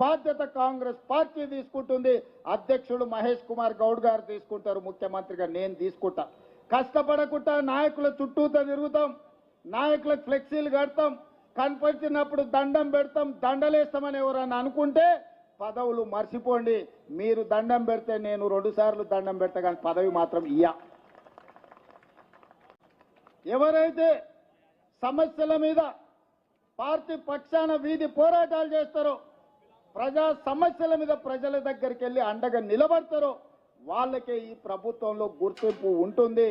బాధ్యత కాంగ్రెస్ పార్టీ తీసుకుంటుంది. అధ్యక్షుడు మహేష్ కుమార్ గౌడ్ గారు తీసుకుంటారు, ముఖ్యమంత్రిగా నేను తీసుకుంటా. కష్టపడకుండా నాయకుల చుట్టూతో తిరుగుతాం, నాయకులకు ఫ్లెక్సీలు కడతాం, కనపరిచినప్పుడు దండం పెడతాం, దండలేస్తామని ఎవరన్నా అనుకుంటే పదవులు మర్చిపోండి. మీరు దండం పెడితే నేను 2 సార్లు దండం పెడతా, కానీ పదవి మాత్రం ఇయ్యా. ఎవరైతే సమస్యల మీద పార్టీ పక్షాన వీధి పోరాటాలు చేస్తారో, ప్రజా సమస్యల మీద ప్రజల దగ్గరికి వెళ్ళి అండగా నిలబడతారో వాళ్ళకే ఈ ప్రభుత్వంలో గుర్తింపు ఉంటుంది.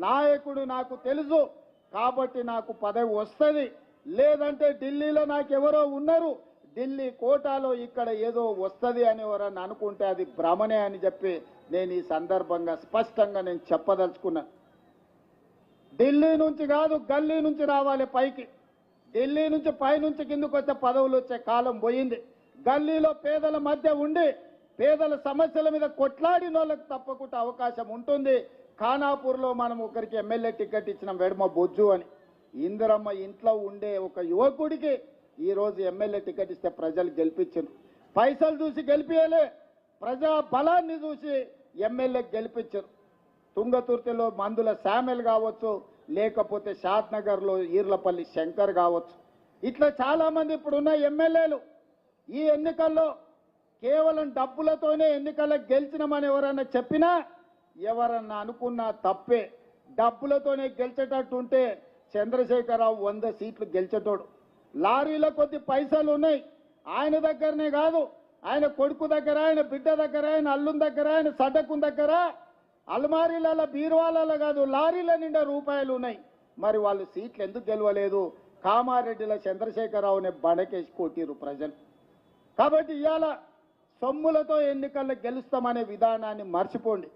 నాయకుడు నాకు తెలుసు కాబట్టి నాకు పదవి వస్తుంది, లేదంటే ఢిల్లీలో నాకెవరో ఉన్నారు, ఢిల్లీ కోటాలో ఇక్కడ ఏదో వస్తుంది అని ఎవరన్నా అనుకుంటే అది భ్రమనే అని చెప్పి నేను ఈ సందర్భంగా స్పష్టంగా నేను చెప్పదలుచుకున్నాను. ఢిల్లీ నుంచి కాదు, గల్లీ నుంచి రావాలి పైకి. ఢిల్లీ నుంచి పైనుంచి కిందకు వచ్చే పదవులు వచ్చే కాలం పోయింది. గల్లీలో పేదల మధ్య ఉండి పేదల సమస్యల మీద కొట్లాడిన వాళ్ళకి తప్పకుండా అవకాశం ఉంటుంది. ఖానాపూర్లో మనం ఒకరికి ఎమ్మెల్యే టికెట్ ఇచ్చిన వెడమ బొజ్జు అని, ఇందిరమ్మ ఇంట్లో ఉండే ఒక యువకుడికి ఈరోజు ఎమ్మెల్యే టికెట్ ఇస్తే ప్రజలు గెలిపించారు. పైసలు చూసి గెలిపియలే, ప్రజా బలాన్ని చూసి ఎమ్మెల్యే గెలిపించారు. తుంగతుర్తిలో మందుల శామెల్ కావచ్చు, లేకపోతే షాద్నగర్లో ఈర్లపల్లి శంకర్ కావచ్చు, ఇట్లా చాలా మంది ఇప్పుడున్న ఎమ్మెల్యేలు ఈ ఎన్నికల్లో కేవలం డబ్బులతోనే ఎన్నికల్లో గెలిచినామని ఎవరన్నా చెప్పినా, ఎవరన్నా అనుకున్నా తప్పే. డబ్బులతోనే గెలిచేటట్టుంటే చంద్రశేఖరరావు 100 సీట్లు గెలిచేటోడు. లారీలో కొద్ది పైసలు ఉన్నాయి ఆయన దగ్గరనే కాదు, ఆయన కొడుకు దగ్గర, ఆయన బిడ్డ దగ్గర, ఆయన అల్లుని దగ్గర, ఆయన సడ్డకు దగ్గర, అల్మారీలలో బీరువాలలో కాదు లారీల నిండా రూపాయలు ఉన్నాయి. మరి వాళ్ళు సీట్లు ఎందుకు గెలవలేదు? కామారెడ్డిలో చంద్రశేఖరరావుని బడకేసి కొట్టిరు ప్రజలు. కాబట్టి ఇవాళ సొమ్ములతో ఎన్నికల్లో గెలుస్తామనే విధానాన్ని మర్చిపోండి.